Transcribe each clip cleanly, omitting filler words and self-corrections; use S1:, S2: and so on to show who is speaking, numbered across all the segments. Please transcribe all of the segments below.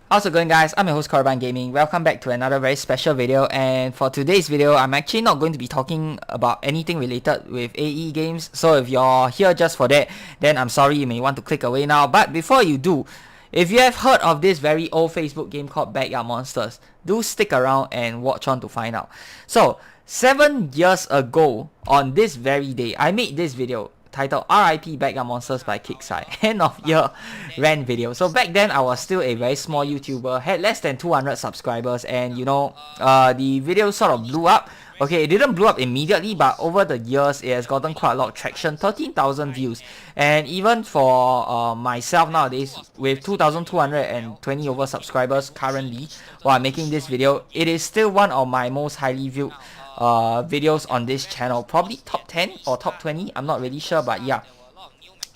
S1: How's it going, guys? I'm your host Korban Gaming. Welcome back to another very special video, and for today's video I'm actually not going to be talking about anything related with AE games. So if you're here just for that, then I'm sorry, you may want to click away now. But before you do, if you have heard of this very old Facebook game called Backyard Monsters, do stick around and watch on to find out. So 7 years ago on this very day, I made this video titled RIP Backyard Monsters by Kickstarter, end of year rant video. So back then I was still a very small YouTuber, had less than 200 subscribers, and the video sort of blew up. Okay, it didn't blow up immediately, but over the years it has gotten quite a lot of traction, 13,000 views. And even for myself nowadays, with 2,220 over subscribers currently while I'm making this video, it is still one of my most highly viewed videos on this channel, probably top 10 or top 20, I'm not really sure, but yeah,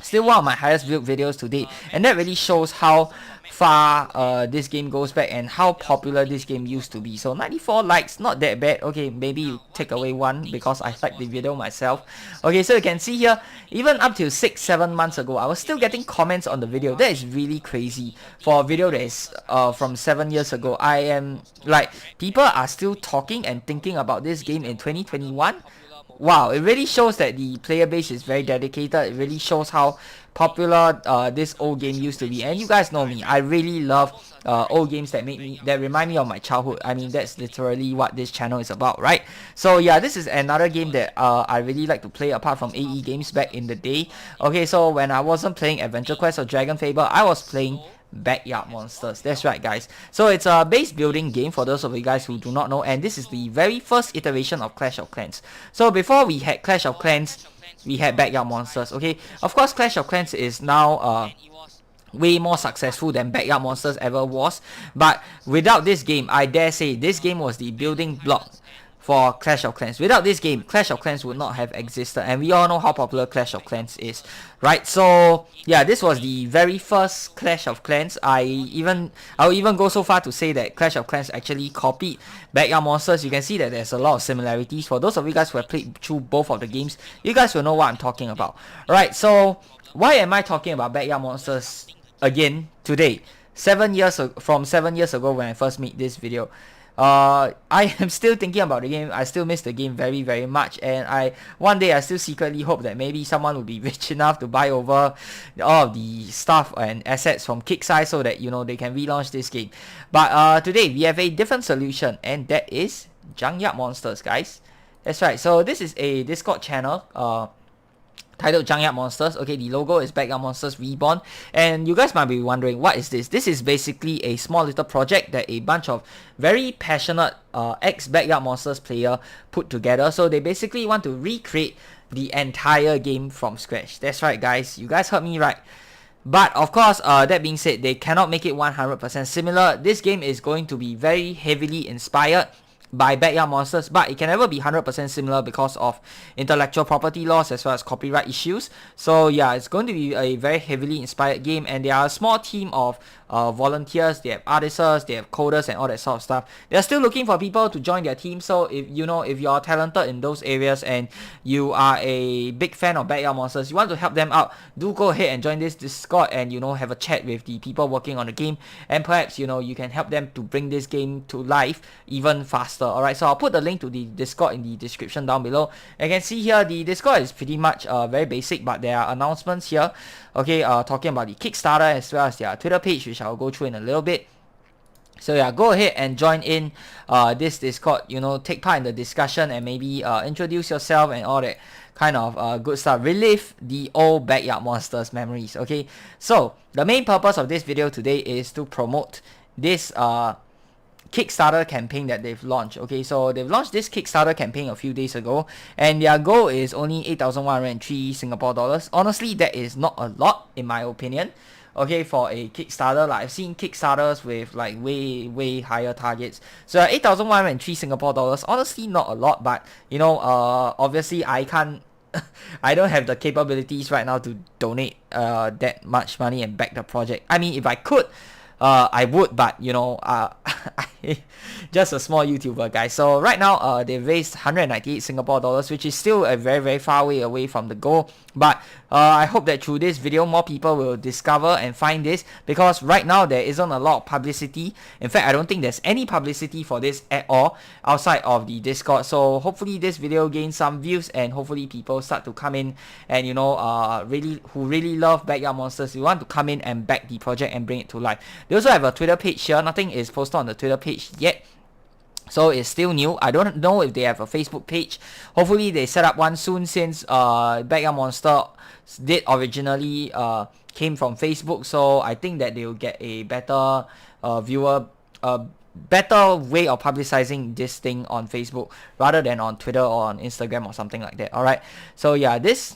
S1: still one of my highest viewed videos to date. And that really shows how far this game goes back and how popular this game used to be. So 94 likes, not that bad. Okay, maybe you take away one because I liked the video myself. Okay, so you can see here, even up till 6-7 months ago, I was still getting comments on the video. That is really crazy for a video that is from 7 years ago. I am like, people are still talking and thinking about this game in 2021. Wow, it really shows that the player base is very dedicated. It really shows how popular this old game used to be. And you guys know me, I really love old games that remind me of my childhood. I mean, that's literally what this channel is about, right? So yeah, this is another game that I really like to play apart from AE games back in the day. Okay, so when I wasn't playing Adventure Quest or Dragon Fable, I was playing Backyard Monsters. That's right, guys. So it's a base building game for those of you guys who do not know, and this is the very first iteration of Clash of Clans. So before we had Clash of Clans, we had Backyard Monsters. Okay, of course Clash of Clans is now way more successful than Backyard Monsters ever was, but without this game, I dare say this game was the building block for Clash of Clans. Without this game, Clash of Clans would not have existed, and we all know how popular Clash of Clans is, right? So yeah, this was the very first Clash of Clans. I'll even go so far to say that Clash of Clans actually copied Backyard Monsters. You can see that there's a lot of similarities. For those of you guys who have played through both of the games, you guys will know what I'm talking about. Right, so why am I talking about Backyard Monsters again today? 7 years from 7 years ago when I first made this video. I am still thinking about the game. I still miss the game very, very much, and one day I still secretly hope that maybe someone will be rich enough to buy over all of the stuff and assets from Kickstarter so that they can relaunch this game. But today we have a different solution, and that is Junkyard Monsters, guys. That's right. So this is a Discord channel titled Junkyard Monsters. Okay, the logo is Backyard Monsters Reborn, and you guys might be wondering, what is this? This is basically a small little project that a bunch of very passionate ex-Backyard Monsters player put together. So they basically want to recreate the entire game from scratch. That's right, guys, you guys heard me right. But of course, that being said, they cannot make it 100% similar. This game is going to be very heavily inspired by Backyard Monsters, but it can never be 100% similar because of intellectual property laws as well as copyright issues. So yeah, it's going to be a very heavily inspired game, and they are a small team of volunteers. They have artists, they have coders, and all that sort of stuff. They're still looking for people to join their team. So if you're talented in those areas and you are a big fan of Backyard Monsters, you want to help them out, do go ahead and join this Discord and have a chat with the people working on the game, and perhaps you can help them to bring this game to life even faster. Alright, so I'll put the link to the Discord in the description down below. You can see here the Discord is pretty much very basic, but there are announcements here, okay, talking about the Kickstarter as well as their Twitter page, which I'll go through in a little bit. So yeah, go ahead and join in this Discord, take part in the discussion and maybe introduce yourself and all that kind of good stuff. Relive the old Backyard Monsters memories, okay? So the main purpose of this video today is to promote this Kickstarter campaign that they've launched. Okay, so they've launched this Kickstarter campaign a few days ago, and their goal is only 8,103 Singapore dollars. Honestly, that is not a lot in my opinion. Okay, for a Kickstarter, like I've seen Kickstarters with like way higher targets. So 8,103 Singapore dollars, honestly not a lot, but obviously I can't I don't have the capabilities right now to donate that much money and back the project. I mean, if I could, I would, but you know, just a small YouTuber, guys. So right now, they've raised 198 Singapore dollars, which is still a very far way away from the goal. But I hope that through this video, more people will discover and find this, because right now there isn't a lot of publicity. In fact, I don't think there's any publicity for this at all outside of the Discord. So hopefully this video gains some views, and hopefully people start to come in and, you know, who really love Backyard Monsters, you want to come in and back the project and bring it to life. They also have a Twitter page here. Nothing is posted on the Twitter page yet, so it's still new. I don't know if they have a Facebook page. Hopefully they set up one soon, since Backyard Monster did originally came from Facebook. So I think that they will get a better better way of publicizing this thing on Facebook rather than on Twitter or on Instagram or something like that. Alright, so yeah, this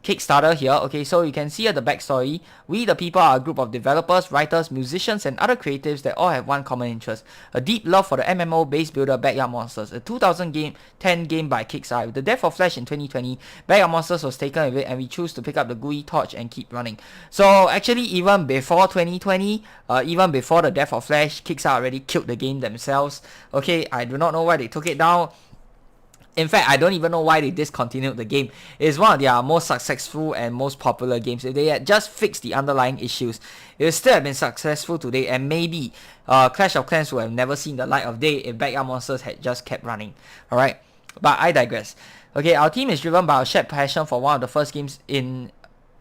S1: Kickstarter here, okay, so you can see here the backstory. We the people are a group of developers, writers, musicians, and other creatives that all have one common interest: a deep love for the MMO base builder Backyard Monsters, a 2010 game by Kickstarter. With the death of Flash in 2020, Backyard Monsters was taken with it, and we choose to pick up the GUI torch and keep running. So actually, even before 2020, even before the death of Flash, Kickstarter already killed the game themselves. Okay, I do not know why they took it down. In fact, I don't even know why they discontinued the game. It's one of their most successful and most popular games. If they had just fixed the underlying issues, it would still have been successful today, and maybe Clash of Clans would have never seen the light of day if Backyard Monsters had just kept running. Alright, but I digress. Okay, our team is driven by a shared passion for one of the first games in...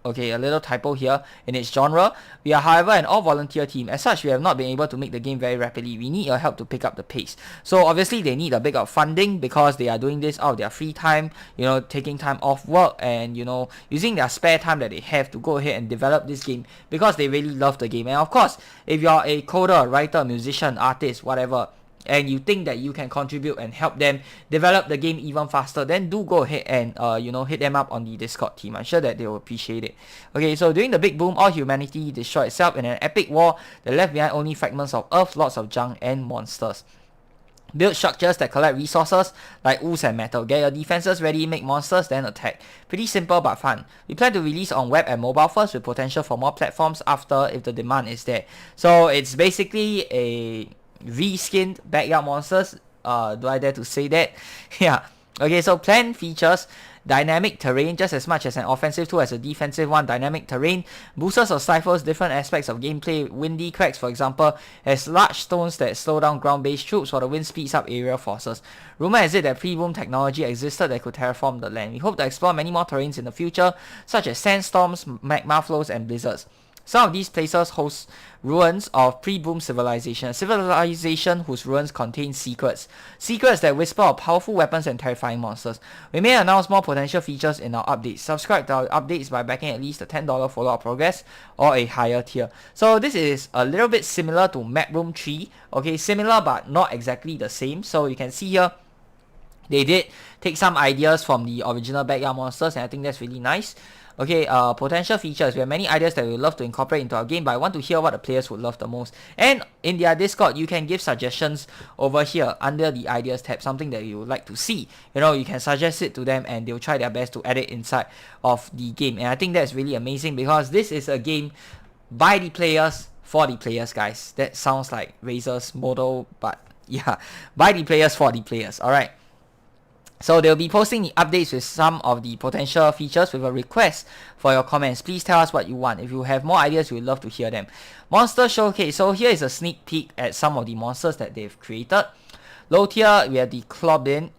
S1: Okay, a little typo here, in its genre. We are, however, an all-volunteer team. As such, we have not been able to make the game very rapidly. We need your help to pick up the pace. So obviously, they need a bit of funding, because they are doing this out of their free time, you know, taking time off work, and, you know, using their spare time that they have to go ahead and develop this game, because they really love the game. And of course, if you are a coder, writer, musician, artist, whatever, and you think that you can contribute and help them develop the game even faster, then do go ahead and you know, hit them up on the Discord team. I'm sure that they will appreciate it. Okay, so during the Big Boom, all humanity destroyed itself in an epic war that left behind only fragments of Earth, lots of junk and monsters. Build structures that collect resources like ooze and metal. Get your defenses ready, make monsters, then attack. Pretty simple but fun. We plan to release on web and mobile first, with potential for more platforms after if the demand is there. So it's basically a reskinned Backyard Monsters. Do I dare to say that? Yeah. Okay, so plan features dynamic terrain just as much as an offensive tool as a defensive one. Dynamic terrain boosters or stifles different aspects of gameplay. Windy Cracks, for example, has large stones that slow down ground-based troops, while the wind speeds up aerial forces. Rumor has it that pre-boom technology existed that could terraform the land. We hope to explore many more terrains in the future, such as sandstorms, magma flows, and blizzards. Some of these places host ruins of pre-boom civilization, a civilization whose ruins contain secrets. Secrets that whisper of powerful weapons and terrifying monsters. We may announce more potential features in our updates. Subscribe to our updates by backing at least a $10 follow-up progress or a higher tier. So this is a little bit similar to Map Room 3. Okay, similar but not exactly the same. So you can see here, they did take some ideas from the original Backyard Monsters, and I think that's really nice. Okay, potential features. We have many ideas that we would love to incorporate into our game, but I want to hear what the players would love the most. And in their Discord, you can give suggestions over here under the ideas tab, something that you would like to see. You know, you can suggest it to them, and they'll try their best to add it inside of the game. And I think that's really amazing, because this is a game by the players for the players, guys. That sounds like Razer's motto, but yeah, by the players for the players. Alright. So they'll be posting the updates with some of the potential features with a request for your comments. Please tell us what you want. If you have more ideas, we'd love to hear them. Monster Showcase. So here is a sneak peek at some of the monsters that they've created. Low tier, we have the Cloblin.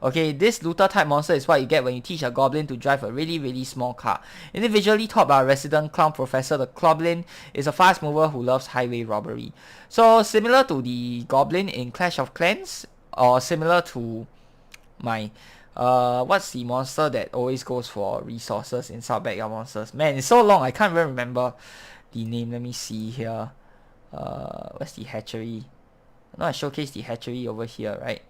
S1: Okay, this looter type monster is what you get when you teach a goblin to drive a really small car. Individually taught by a resident clown professor, the Cloblin is a fast mover who loves highway robbery. So similar to the goblin in Clash of Clans, or similar to my what's the monster that always goes for resources in Backyard Monsters? Man, it's so long I can't even remember the name. Let me see here. What's the hatchery? I know I showcased the hatchery over here, right?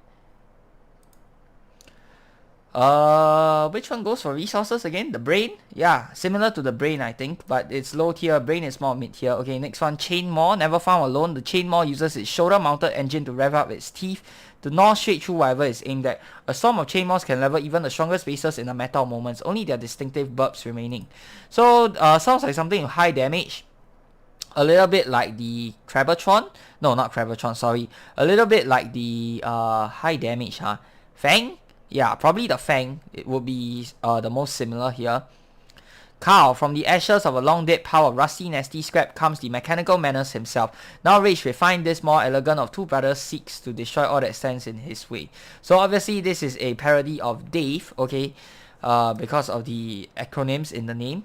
S1: Which one goes for resources again? The brain? Yeah, similar to the brain, I think, but it's low tier. Brain is more mid tier. Okay, next one, chain maw. Never found alone. The chain maw uses its shoulder mounted engine to rev up its teeth to gnaw straight through whatever is aimed at. A storm of chain maws can level even the strongest bases in a matter of moments. Only their distinctive burps remaining. So sounds like something with high damage. a little bit like the Crabotron. No, not Crabotron, sorry. A little bit like the high damage, Fang? Yeah, probably the Fang. It would be the most similar here. Carl, from the ashes of a long dead pile of rusty nasty scrap comes the mechanical menace himself. Now Rage refined this more elegant of two brothers seeks to destroy all that stands in his way. So obviously this is a parody of Dave, okay, because of the acronyms in the name.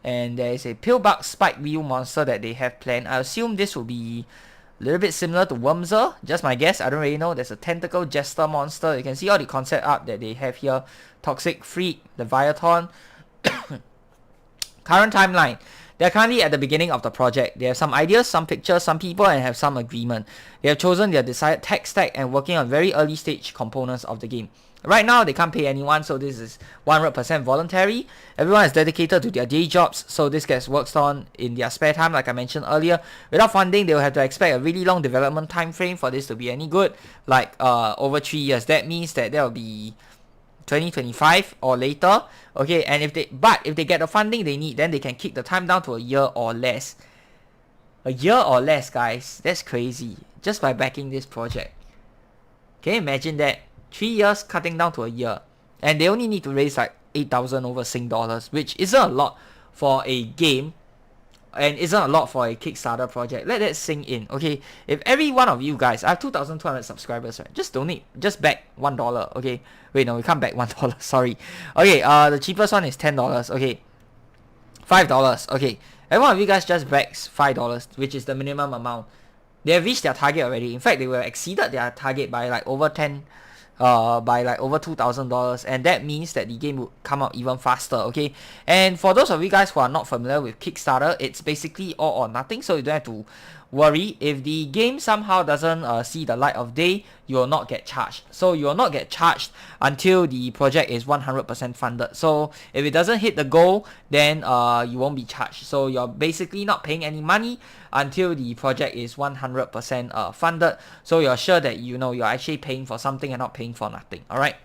S1: And there is a pillbug spike wheel monster that they have planned. I assume this will be a little bit similar to Wormser, just my guess, I don't really know. There's a tentacle jester monster. You can see all the concept art that they have here. Toxic Freak, Leviathan. Current timeline. They're currently at the beginning of the project. They have some ideas, some pictures, some people, and have some agreement. They have chosen their desired tech stack and working on very early stage components of the game. Right now, they can't pay anyone, so this is 100% voluntary. Everyone is dedicated to their day jobs, so this gets worked on in their spare time, like I mentioned earlier. Without funding, they will have to expect a really long development time frame for this to be any good, like over 3 years. That means that there will be 2025 or later, okay, and if they get the funding they need, then they can kick the time down to a year or less. A year or less, guys. That's crazy. Just by backing this project. Can you imagine that? 3 years cutting down to a year. And they only need to raise like 8,000 over Sing dollars, which isn't a lot for a game and isn't a lot for a Kickstarter project. Let that sink in, okay? If every one of you guys, I have 2,200 subscribers, right? Just donate, just back $1, okay? Wait, no, we can't back $1, sorry. Okay, the cheapest one is $10, okay? $5, okay? Every one of you guys just backs $5, which is the minimum amount. They have reached their target already. In fact, they were exceeded their target by like over over $2,000, and that means that the game will come out even faster, okay? And for those of you guys who are not familiar with Kickstarter, it's basically all or nothing, so you don't have to worry. If the game somehow doesn't see the light of day, you will not get charged. So you will not get charged until the project is 100% funded. So if it doesn't hit the goal, then you won't be charged. So you're basically not paying any money until the project is 100% funded. So you're sure that you're actually paying for something and not paying for nothing. Alright.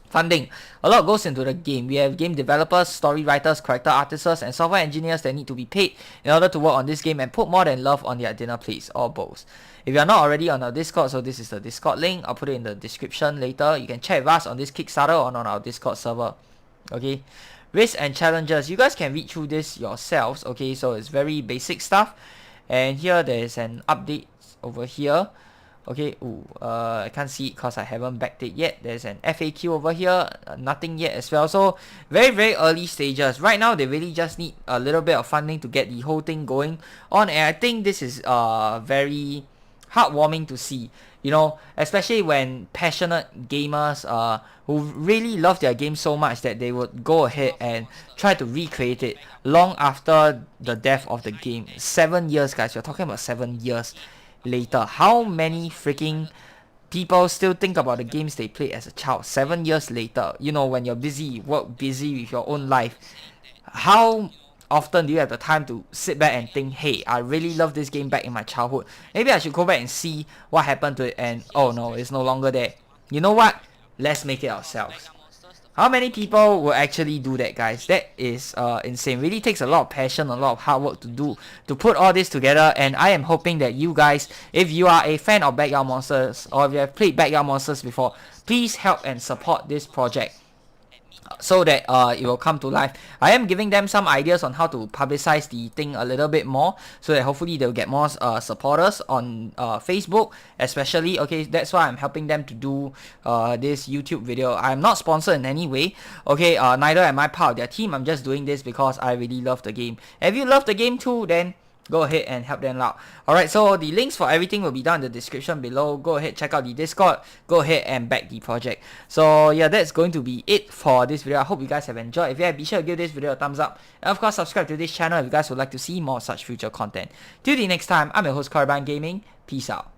S1: Funding. A lot goes into the game. We have game developers, story writers, character artists, and software engineers that need to be paid in order to work on this game and put more than love on their dinner plates or bowls. If you are not already on our Discord, so this is the Discord link. I'll put it in the description later. You can chat with us on this Kickstarter or on our Discord server. Okay. Risks and challenges. You guys can read through this yourselves. Okay, so it's very basic stuff. And here there is an update over here. Okay, I can't see it because I haven't backed it yet. There's an FAQ over here, nothing yet as well. So very, very early stages. Right now, they really just need a little bit of funding to get the whole thing going on. And I think this is very heartwarming to see. Especially when passionate gamers who really love their game so much that they would go ahead and try to recreate it long after the death of the game. 7 years, guys. We're talking about 7 years later. How many freaking people still think about the games they played as a child 7 years later? When you're busy with your own life, how often do you have the time to sit back and think, hey, I really love this game back in my childhood, maybe I should go back and see what happened to it, and oh no, it's no longer there. You know what, let's make it ourselves. How many people will actually do that, guys? That is insane. Really takes a lot of passion, a lot of hard work to put all this together. And I am hoping that you guys, if you are a fan of Backyard Monsters or if you have played Backyard Monsters before, please help and support this project so that it will come to life. I am giving them some ideas on how to publicize the thing a little bit more, so that hopefully they'll get more supporters on Facebook especially. Okay, that's why I'm helping them to do this YouTube video. I'm not sponsored in any way, okay, neither am I part of their team. I'm just doing this because I really love the game. If you love the game too, then go ahead and help them out. Alright, so the links for everything will be down in the description below. Go ahead, check out the Discord. Go ahead and back the project. So yeah, that's going to be it for this video. I hope you guys have enjoyed. If you have, be sure to give this video a thumbs up. And of course, subscribe to this channel if you guys would like to see more such future content. Till the next time, I'm your host, Reborn Gaming. Peace out.